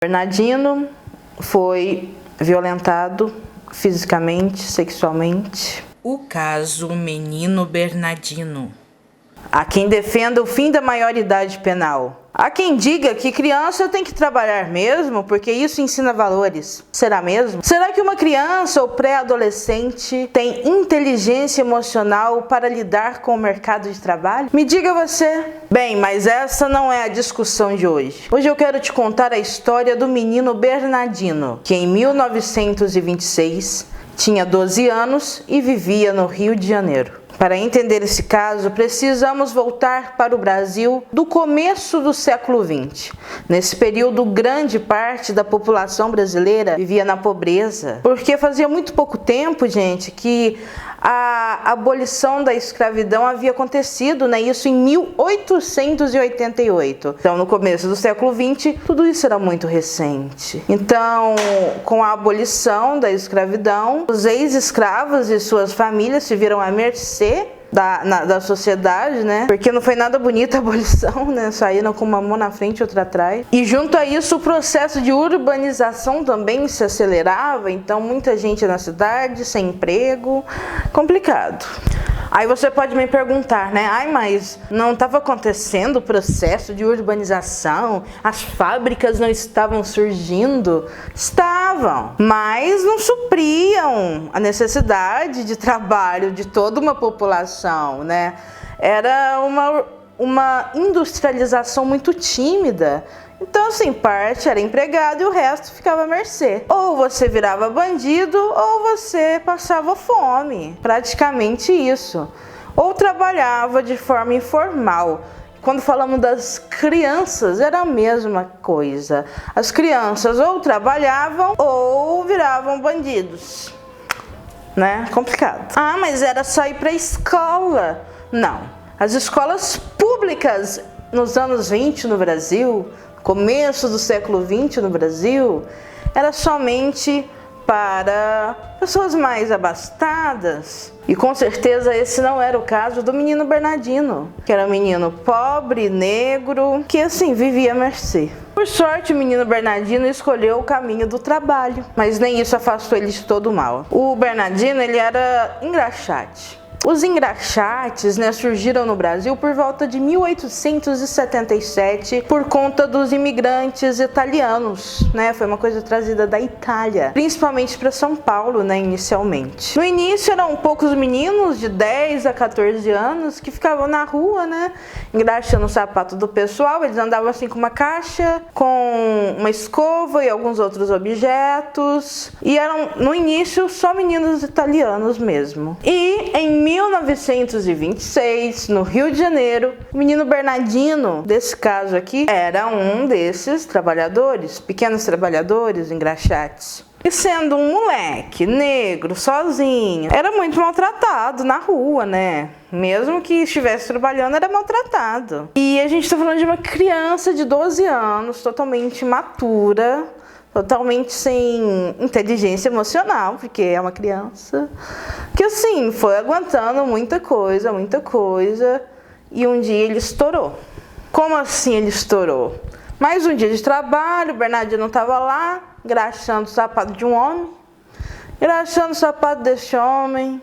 Bernardino foi violentado fisicamente, sexualmente. O caso Menino Bernardino. Há quem defenda o fim da maioridade penal. Há quem diga que criança tem que trabalhar mesmo, porque isso ensina valores. Será mesmo? Será que uma criança ou pré-adolescente tem inteligência emocional para lidar com o mercado de trabalho? Me diga você. Bem, mas essa não é a discussão de hoje. Hoje eu quero te contar a história do menino Bernardino, que em 1926 tinha 12 anos e vivia no Rio de Janeiro. Para entender esse caso, precisamos voltar para o Brasil do começo do século XX. Nesse período, grande parte da população brasileira vivia na pobreza, porque fazia muito pouco tempo, gente, que a abolição da escravidão havia acontecido, né? Isso em 1888. Então, no começo do século XX, tudo isso era muito recente. Então, com a abolição da escravidão, os ex-escravos e suas famílias se viram à mercê da sociedade, né? Porque não foi nada bonita a abolição, né? Saíram com uma mão na frente e outra atrás. E junto a isso, o processo de urbanização também se acelerava, então muita gente na cidade, sem emprego, complicado. Aí você pode me perguntar, né? Ai, mas não estava acontecendo o processo de urbanização? As fábricas não estavam surgindo? Estavam, mas não supriam a necessidade de trabalho de toda uma população, né? Era uma industrialização muito tímida. Então, assim, parte era empregado e o resto ficava à mercê. Ou você virava bandido ou você passava fome. Praticamente isso. Ou trabalhava de forma informal. Quando falamos das crianças, era a mesma coisa. As crianças ou trabalhavam ou viravam bandidos. Né? Complicado. Ah, mas era só ir para a escola. Não. As escolas públicas nos anos 20 no Brasil, começo do século XX no Brasil, era somente para pessoas mais abastadas. E com certeza esse não era o caso do menino Bernardino, que era um menino pobre, negro, que assim vivia à mercê. Por sorte, o menino Bernardino escolheu o caminho do trabalho, mas nem isso afastou ele de todo o mal. O Bernardino, ele era engraxate. Os engraxates, né, surgiram no Brasil por volta de 1877 por conta dos imigrantes italianos, né? Foi uma coisa trazida da Itália, principalmente para São Paulo, né, inicialmente. No início eram poucos meninos de 10 a 14 anos que ficavam na rua, né, engraxando o sapato do pessoal. Eles andavam assim com uma caixa, com uma escova e alguns outros objetos. E eram, no início, só meninos italianos mesmo. E em 1926, no Rio de Janeiro, o menino Bernardino, desse caso aqui, era um desses trabalhadores, pequenos trabalhadores, engraxates. E sendo um moleque negro, sozinho, era muito maltratado na rua, né? Mesmo que estivesse trabalhando, era maltratado. E a gente tá falando de uma criança de 12 anos, totalmente imatura, totalmente sem inteligência emocional, porque é uma criança, que assim, foi aguentando muita coisa, e um dia ele estourou. Como assim ele estourou? Mais um dia de trabalho, o Bernardino estava lá, engraxando o sapato de um homem, engraxando o sapato desse homem,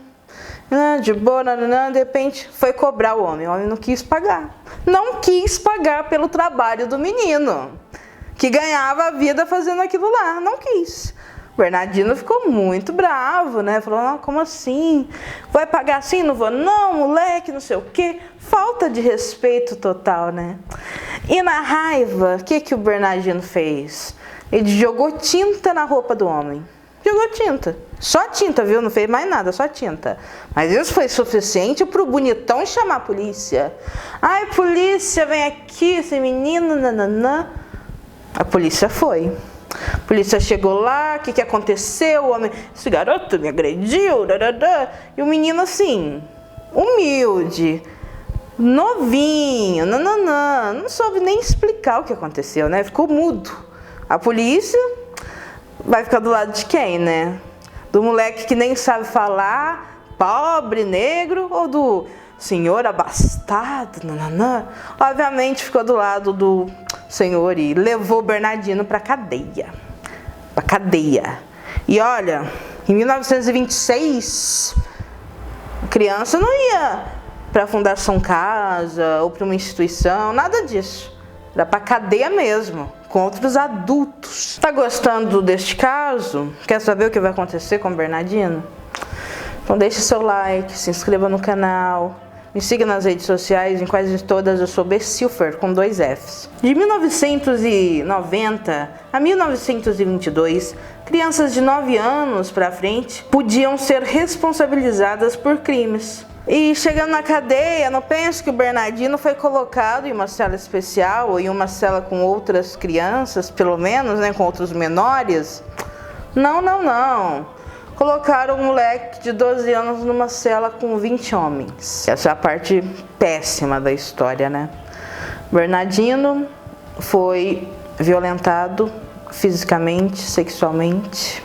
de boa, de repente foi cobrar o homem não quis pagar. Não quis pagar pelo trabalho do menino, que ganhava a vida fazendo aquilo lá, não quis. O Bernardino ficou muito bravo, né? Falou, não, como assim? Vai pagar assim? Não vou. Não, moleque, não sei o quê. Falta de respeito total, né? E na raiva, o que o Bernardino fez? Ele jogou tinta na roupa do homem. Jogou tinta. Só tinta, viu? Não fez mais nada, só tinta. Mas isso foi suficiente para o bonitão chamar a polícia. Ai, polícia, vem aqui, esse menino, nananã. A polícia foi. A polícia chegou lá, o que aconteceu? O homem, esse garoto me agrediu, e o menino assim, humilde, novinho, não soube nem explicar o que aconteceu, né? Ficou mudo. A polícia vai ficar do lado de quem, né? Do moleque que nem sabe falar, pobre, negro, ou do senhor abastado, Obviamente ficou do lado do senhor, e levou Bernardino para cadeia. Pra cadeia. E olha, em 1926, a criança não ia para a Fundação Casa ou para uma instituição, nada disso. Era para cadeia mesmo, com outros adultos. Tá gostando deste caso? Quer saber o que vai acontecer com o Bernardino? Então deixe seu like, se inscreva no canal, me siga nas redes sociais, em quase todas eu sou Becilfer, com 2 Fs. De 1990 a 1922, crianças de 9 anos para frente podiam ser responsabilizadas por crimes. E chegando na cadeia, não penso que o Bernardino foi colocado em uma cela especial ou em uma cela com outras crianças, pelo menos, né, com outros menores. Não, não, não. Colocaram um moleque de 12 anos numa cela com 20 homens. Essa é a parte péssima da história, né? Bernardino foi violentado fisicamente, sexualmente,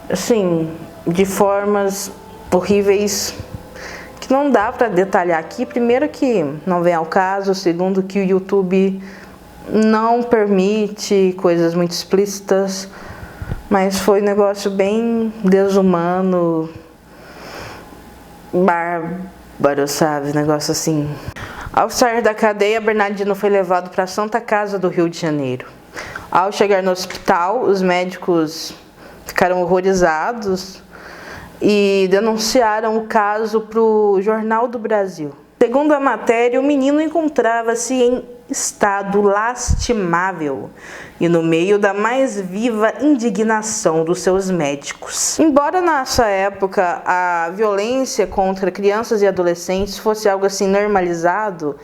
assim, de formas horríveis que não dá para detalhar aqui. Primeiro que não vem ao caso, segundo que o YouTube não permite coisas muito explícitas. Mas foi um negócio bem desumano, bárbaro, sabe? Negócio assim. Ao sair da cadeia, Bernardino foi levado para a Santa Casa do Rio de Janeiro. Ao chegar no hospital, os médicos ficaram horrorizados e denunciaram o caso para o Jornal do Brasil. Segundo a matéria, o menino encontrava-se em estado lastimável e no meio da mais viva indignação dos seus médicos. Embora nessa época a violência contra crianças e adolescentes fosse algo assim normalizado,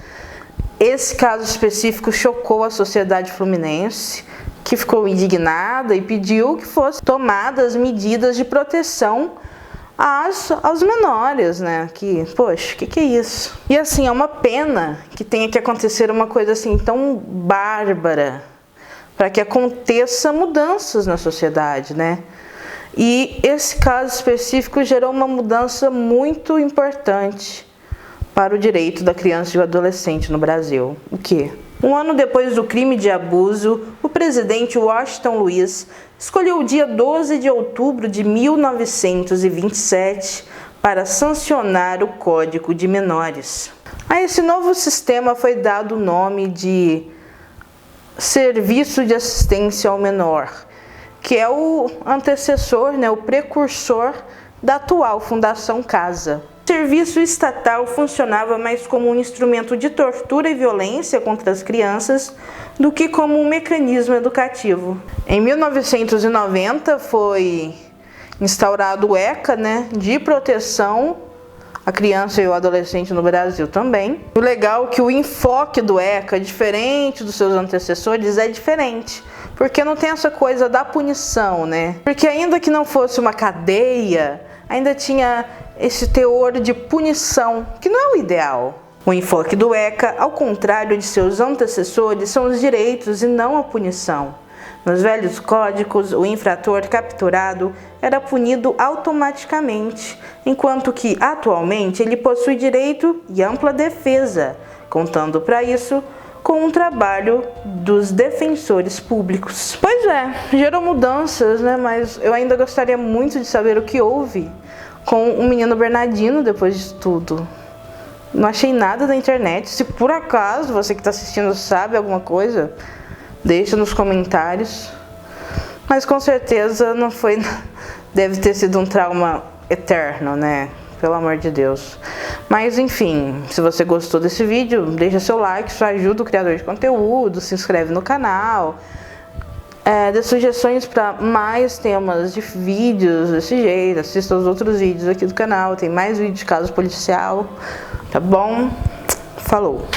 esse caso específico chocou a sociedade fluminense, que ficou indignada e pediu que fossem tomadas medidas de proteção aos menores, né? Que, poxa, que é isso? E assim, é uma pena que tenha que acontecer uma coisa assim tão bárbara para que aconteça mudanças na sociedade, né? E esse caso específico gerou uma mudança muito importante para o direito da criança e do adolescente no Brasil. O quê? Um ano depois do crime de abuso, o presidente Washington Luiz escolheu o dia 12 de outubro de 1927 para sancionar o Código de Menores. A esse novo sistema foi dado o nome de Serviço de Assistência ao Menor, que é o antecessor, né, o precursor da atual Fundação Casa. O serviço estatal funcionava mais como um instrumento de tortura e violência contra as crianças do que como um mecanismo educativo. Em 1990 foi instaurado o ECA, né, de proteção à criança e ao adolescente no Brasil também. O legal é que o enfoque do ECA, diferente dos seus antecessores, é diferente, porque não tem essa coisa da punição, né? Porque ainda que não fosse uma cadeia, ainda tinha esse teor de punição, que não é o ideal. O enfoque do ECA, ao contrário de seus antecessores, são os direitos e não a punição. Nos velhos códigos, o infrator capturado era punido automaticamente, enquanto que, atualmente, ele possui direito e ampla defesa, contando para isso com o trabalho dos defensores públicos. Pois é, gerou mudanças, né? Mas eu ainda gostaria muito de saber o que houve com o menino Bernardino depois de tudo. Não achei nada na internet. Se por acaso você que está assistindo sabe alguma coisa, deixa nos comentários. Mas com certeza não foi... Deve ter sido um trauma eterno, né? Pelo amor de Deus. Mas enfim, se você gostou desse vídeo, deixa seu like, isso ajuda o criador de conteúdo, se inscreve no canal. Dê sugestões para mais temas de vídeos desse jeito, assista os outros vídeos aqui do canal, tem mais vídeos de caso policial, tá bom? Falou!